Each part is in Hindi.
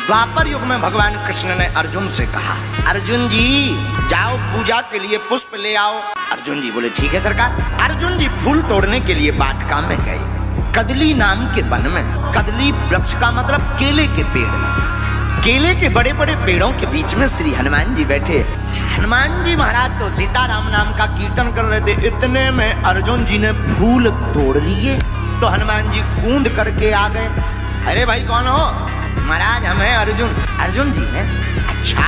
द्वापर युग में भगवान कृष्ण ने अर्जुन से कहा, अर्जुन जी जाओ पूजा के लिए पुष्प ले आओ। अर्जुन जी बोले ठीक है सरकार। अर्जुन जी फूल तोड़ने के लिए वाटिका में गए, कदली नाम के वन में। कदली वृक्ष का मतलब केले के पेड़। केले के बड़े बड़े पेड़ों के बीच में श्री हनुमान जी बैठे। हनुमान जी महाराज तो सीताराम नाम का कीर्तन कर रहे थे, इतने में अर्जुन जी ने फूल तोड़ लिए। तो हनुमान जी कूद करके आ गए। अरे भाई कौन हो? महाराज हम हैं अर्जुन। अर्जुन जी ने अच्छा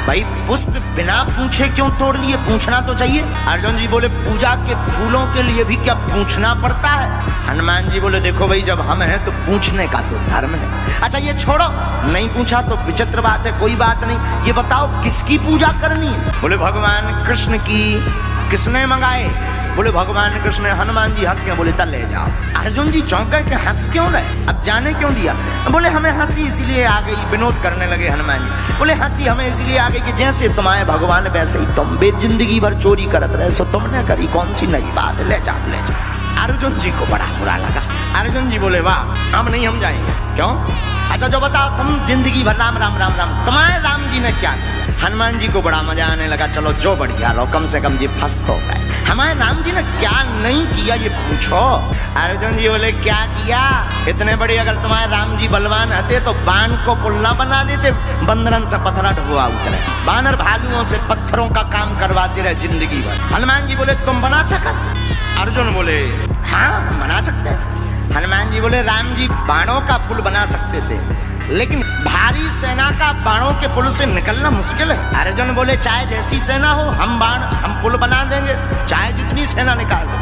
भाई पुष्प बिना पूछे क्यों तोड़ लिए? पूछना तो चाहिए। अर्जुन जी बोले पूजा के फूलों के लिए भी क्या पूछना पड़ता है? हनुमान जी बोले देखो भाई जब हम हैं तो पूछने का तो धर्म है। अच्छा ये छोड़ो, नहीं पूछा तो विचित्र बात है, कोई बात नहीं। ये बताओ किसकी पूजा करनी है? बोले भगवान कृष्ण की। किसने मंगाए? बोले भगवान कृष्ण। हनुमान जी हंस के बोले तब ले जाओ। अर्जुन जी चौंक के हंस क्यों रहे? अब जाने क्यों दिया? बोले हमें हंसी इसीलिए आ गई। विनोद करने लगे हनुमान जी। बोले हंसी हमें इसलिए आ गई कि जैसे तुम आए भगवान वैसे ही तुम भी जिंदगी भर चोरी करत रहे, सो तुमने करी कौन सी नई बात है, ले जाओ ले जाओ। अर्जुन जी को बड़ा बुरा लगा। अर्जुन जी बोले वाह हम नहीं, हम जाएंगे। क्यों? अच्छा जो बताओ तुम जिंदगी भर राम राम राम राम, तुम्हारे राम जी ने क्या किया? हनुमान जी को बड़ा मजा आने लगा। चलो जो बढ़िया लो, कम से कम जी फंस तो गए। हमारे राम जी ने क्या नहीं किया ये पूछो। अर्जुन जी बोले क्या किया? इतने बड़े अगर तुम्हारे राम जी बलवान होते तो बाण को पुल्ला बना देते, बंदरन से पत्थरा ढुआ उतरे। बानर भालुओं से पत्थरों का काम करवाते रहे जिंदगी भर। हनुमान जी बोले तुम बना सकत? अर्जुन बोले हाँ बना सकते हैं। हनुमान जी बोले राम जी बाणों का पुल बना सकते थे, लेकिन भारी सेना का बाणों के पुल से निकलना मुश्किल है। अर्जुन बोले चाहे जैसी सेना हो हम पुल बना देंगे, चाहे जितनी सेना निकाल दो।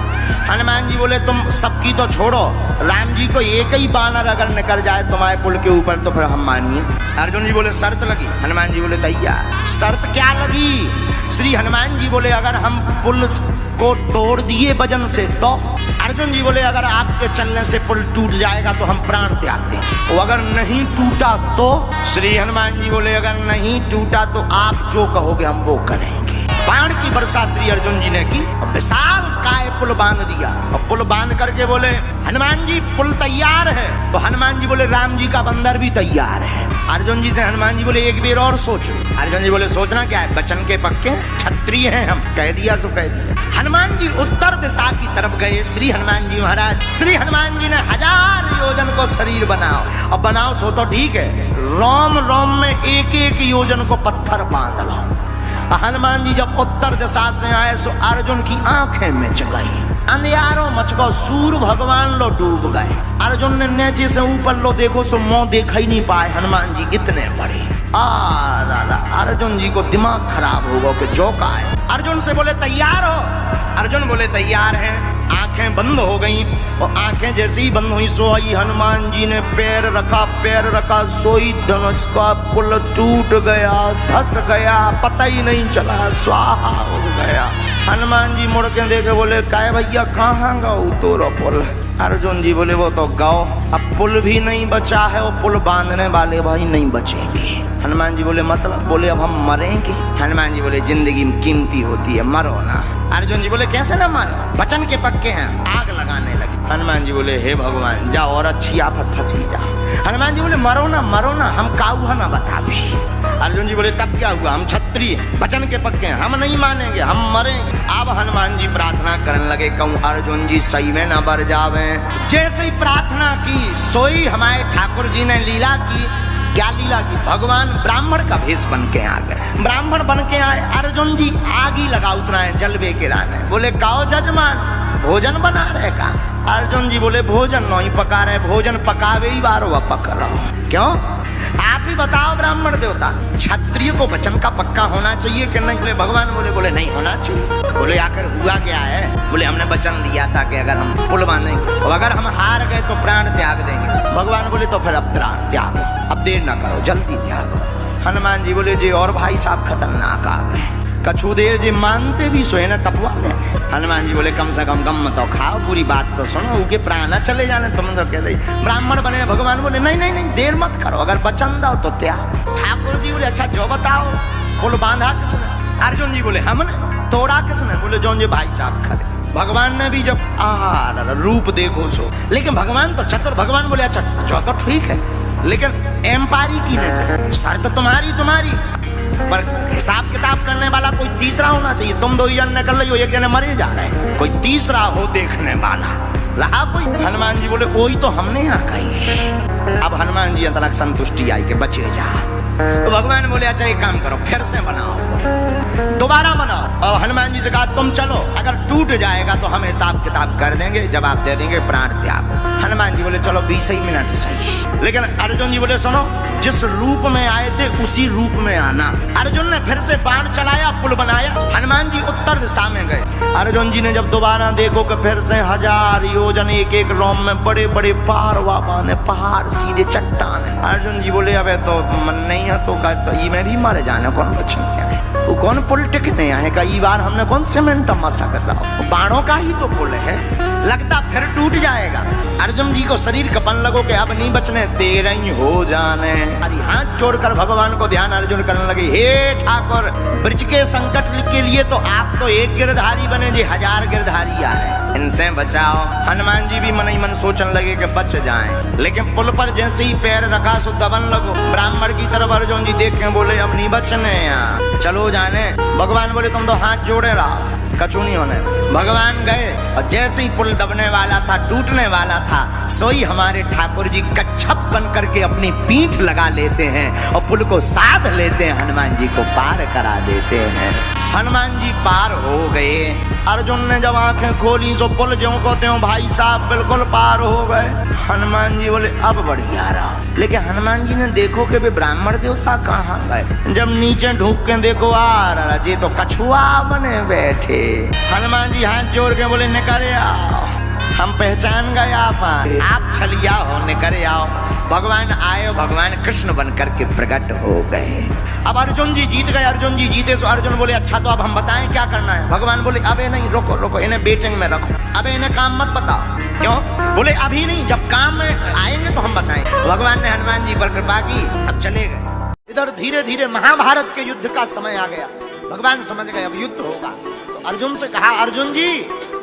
हनुमान जी बोले तुम सबकी तो छोड़ो, राम जी को एक ही बानर अगर निकल जाए तुम्हारे पुल के ऊपर तो फिर हम मानिए। अर्जुन जी बोले शर्त लगी? हनुमान जी बोले तैयार। शर्त क्या लगी? श्री हनुमान जी बोले अगर हम पुल को तोड़ दिए वजन से तो? अर्जुन जी बोले अगर आपके चलने से पुल टूट जाएगा तो हम प्राण त्याग दें। और अगर नहीं टूटा तो? श्री हनुमान जी बोले अगर नहीं टूटा तो आप जो कहोगे हम वो करेंगे। बाण की वर्षा श्री अर्जुन जी ने की, विशाल काय पुल बांध दिया। और पुल बांध करके बोले हनुमान जी पुल तैयार है। तो हनुमान जी बोले राम जी का बंदर भी तैयार है। अर्जुन जी से हनुमान जी बोले एक बेर और सोचो। अर्जुन जी बोले सोचना क्या है, बचन के पक्के क्षत्रिय हैं हम, कह दिया तो कह दिया। हनुमान जी उत्तर दिशा की तरफ गए। श्री हनुमान जी महाराज, श्री हनुमान जी ने 1000 योजन को शरीर बनाओ। और बनाओ सो तो ठीक है, रोम रोम में एक एक योजन को पत्थर बांध लो। हनुमान जी जब उत्तर दिशा से आए सो अर्जुन की आंखें मिच गई, अंधियारों मच गो, सूर्य भगवान लो डूब गए। अर्जुन ने नीचे से ऊपर लो देखो सो मुंह देखा ही नहीं पाए हनुमान जी इतने बड़े। अर्जुन जी को दिमाग खराब होगा कि जो का है। अर्जुन से बोले तैयार हो? अर्जुन बोले तैयार हैं। आंखें बंद हो गई और आंखें जैसे ही बंद हुई सोई हनुमान जी ने पैर रखा सोई धनुष का पुल टूट गया, धस गया, पता ही नहीं चला, स्वाहा हो गया। हनुमान जी मुड़ के देखे बोले काय भैया कहाँ गाओ तोरो पुल? अर्जुन जी बोले वो तो गाओ, अब पुल भी नहीं बचा है और पुल बांधने वाले भाई नहीं बचेंगे। हनुमान जी बोले मतलब? बोले अब हम मरेंगे। हनुमान जी बोले जिंदगी कीमती होती है, मरो ना। अर्जुन जी बोले कैसे ना मारो, बचन के पक्के हैं। आग लगाने लगे। हनुमान जी बोले हे भगवान जाओ और अच्छी आफत फंसी जा। हनुमान जी बोले मरो ना हम काऊ ना बता भी। अर्जुन जी बोले तब क्या हुआ, हम क्षत्रिय बचन के पक्के हैं, हम नहीं मानेंगे, हम मरेंगे। अब हनुमान जी प्रार्थना करने लगे, कहूँ अर्जुन जी सही में न बर जावे। जैसे ही प्रार्थना की सोई हमारे ठाकुर जी ने लीला की। क्या लीला की? भगवान ब्राह्मण का भेष बन के आ गए। ब्राह्मण बन के आए। अर्जुन जी आग ही लगा उतना है जलवे के लाने। बोले काओ जजमान भोजन बना रहे का? अर्जुन जी बोले भोजन नहीं पका रहे, भोजन पकावे ही बारो अब पक रहो। क्यों? आप ही बताओ ब्राह्मण देवता, क्षत्रिय को वचन का पक्का होना चाहिए कि नहीं? बोले भगवान बोले नहीं होना चाहिए। बोले आखिर हुआ क्या है? बोले हमने वचन दिया था कि अगर हम पुल बांधेंगे और अगर हम हार गए तो प्राण त्याग देंगे। भगवान बोले तो फिर अब प्राण त्यागो, अब देर ना करो, जल्दी त्यागो। हनुमान जी बोले जी और भाई साहब खतरनाक आ गए, कछु देर जी मानते भी सोए न तपवा लेने। हनुमान जी बोले कम से कम गम तो खाओ, पूरी बात तो सुनो, उनके प्राण चले जाने तुम तो कह दे ब्राह्मण बने। भगवान बोले नहीं देर मत करो, अगर वचन दो तो त्याग। ठाकुर जी बोले अच्छा जो बताओ पुल बांधा किसने? अर्जुन जी बोले हमने। तोड़ा किसने? बोले जो भाई साहब खड़े। भगवान ने भी जब रूप देखो सो, लेकिन भगवान तो चतुर। भगवान बोले अच्छा जो तो ठीक है, लेकिन एम्पायरी की नहीं, शर्त तुम्हारी पर हिसाब किताब करने वाला कोई तीसरा होना चाहिए। तुम 2 जन निकल रही हो, एक जने मरे जा रहे हैं, कोई तीसरा हो देखने वाला रहा कोई। हनुमान जी बोले कोई तो हमने यहाँ कही। अब हनुमान जी अंतरक संतुष्टि आई के बचे जा। तो भगवान बोले अच्छा एक काम करो, फिर से बनाओ, दोबारा बनाओ। और हनुमान जी से कहा तुम चलो, अगर टूट जाएगा तो हम हिसाब किताब कर देंगे, जवाब दे देंगे, प्राण त्याग। हनुमान जी बोले चलो 20 ही मिनट सही। लेकिन अर्जुन जी बोले सुनो, जिस रूप में आए थे उसी रूप में आना। अर्जुन ने फिर से बाण चलाया, पुल बनाया, हनुमान जी उत्तर दिशा में गए। अर्जुन जी ने जब दोबारा देखो कि फिर से 1000 योजन एक रोम में बड़े बड़े पहाड़ सीधे चट्टान है। अर्जुन जी बोले अब तो मन नहीं है तो ई में भी मारे जाना, कौन बच्चों क्या है, वो कौन पुल टिकने आए का, ई बार हमने कौन सीमेंट मसा करता, बाणों का ही तो पुल है, लगता फिर टूट जाएगा। अर्जुन जी को शरीर कपन लगो कि अब नहीं बचने, तेरा ही हो जाने। अरे हाथ जोड़कर भगवान को ध्यान अर्जुन करने लगे, हे ठाकुर ब्रज के संकट के लिए तो आप तो एक गिरधारी बने जी, 1000 गिरधारी आ रहे, इनसे बचाओ। हनुमान जी भी मन ही मन सोचने लगे कि बच जाएं, लेकिन पुल पर जैसे ही पैर रखा सो दबन लगो। ब्राह्मण की तरफ अर्जुन जी देख के बोले अब नहीं बचने यहाँ, चलो जाने। भगवान बोले तुम तो हाथ जोड़े रहो, कछु नहीं होने। भगवान गए और जैसे ही पुल दबने वाला था, टूटने वाला था, सोई हमारे ठाकुर जी कच्छप बन करके अपनी पीठ लगा लेते हैं और पुल को साध लेते हैं, हनुमान जी को पार करा देते हैं। हनुमान जी पार हो गए। अर्जुन ने जब आंखें खोली सो पुल ज्यों को त्यों भाई साहब बिल्कुल पार हो गए। हनुमान जी बोले अब बढ़िया रहा। लेकिन हनुमान जी ने देखो कि वे ब्राह्मण देवता कहाँ गए। जब नीचे ढूंढ के देखो आ जी तो कछुआ बने बैठे। हनुमान जी हाथ जोड़ के बोले निकरे आओ, हम पहचान गए आप छलिया हो, निकरे आओ। भगवान आए, भगवान कृष्ण बन करके प्रकट हो गए। अब अर्जुन जी जीत गए। अर्जुन जी जीते तो अर्जुन बोले अच्छा तो अब हम बताएं क्या करना है। भगवान बोले अबे नहीं, रुको रुको, इन्हें बेटिंग में रखो, अबे इन्हें काम मत बताओ। क्यों? बोले अभी नहीं, जब काम में आएंगे तो हम बताएं। भगवान ने हनुमान जी पर कृपा की, अब चले गए। इधर धीरे धीरे महाभारत के युद्ध का समय आ गया। भगवान समझ गए अब युद्ध होगा, तो अर्जुन से कहा अर्जुन जी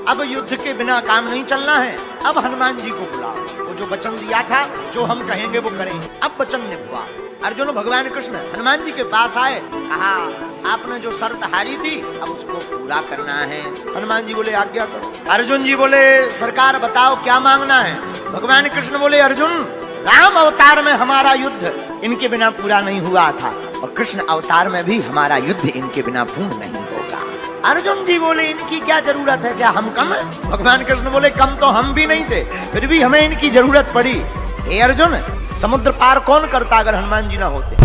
अब युद्ध के बिना काम नहीं चलना है, अब हनुमान जी को बुलाओ। वो जो वचन दिया था, जो हम कहेंगे वो करेंगे, अब वचन निभवा। अर्जुन भगवान कृष्ण हनुमान जी के पास आए, कहा आपने जो शर्त हारी थी अब उसको पूरा करना है। हनुमान जी बोले आज्ञा करो। अर्जुन जी बोले सरकार बताओ क्या मांगना है। भगवान कृष्ण बोले अर्जुन राम अवतार में हमारा युद्ध इनके बिना पूरा नहीं हुआ था और कृष्ण अवतार में भी हमारा युद्ध इनके बिना पूर्ण नहीं होगा। अर्जुन जी बोले इनकी क्या जरूरत है, क्या हम कम है? भगवान कृष्ण बोले कम तो हम भी नहीं थे, फिर भी हमें इनकी जरूरत पड़ी। हे अर्जुन समुद्र पार कौन करता अगर हनुमान जी ना होते?